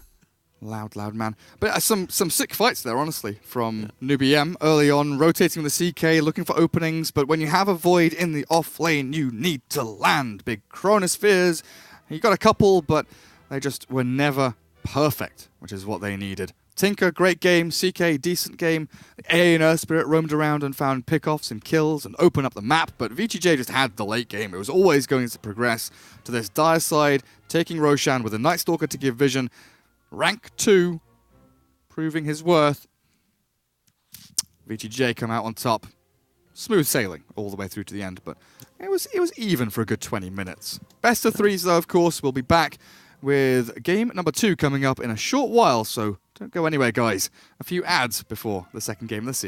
Loud man. But some sick fights there, honestly, from Newbee.M early on, rotating with the CK, looking for openings, but when you have a Void in the off lane, you need to land. Big Chronospheres. You got a couple, but they just were never perfect, which is what they needed. Tinker, great game. CK, decent game. The AA and Earth Spirit roamed around and found pickoffs and kills and opened up the map, but VGJ just had the late game. It was always going to progress to this dire side, taking Roshan with a Night Stalker to give vision. Rank 2, proving his worth. VGJ come out on top. Smooth sailing all the way through to the end, but it was even for a good 20 minutes. Best of 3s, though, of course. We'll be back with game number 2 coming up in a short while, so don't go anywhere, guys. A few ads before the second game of the series.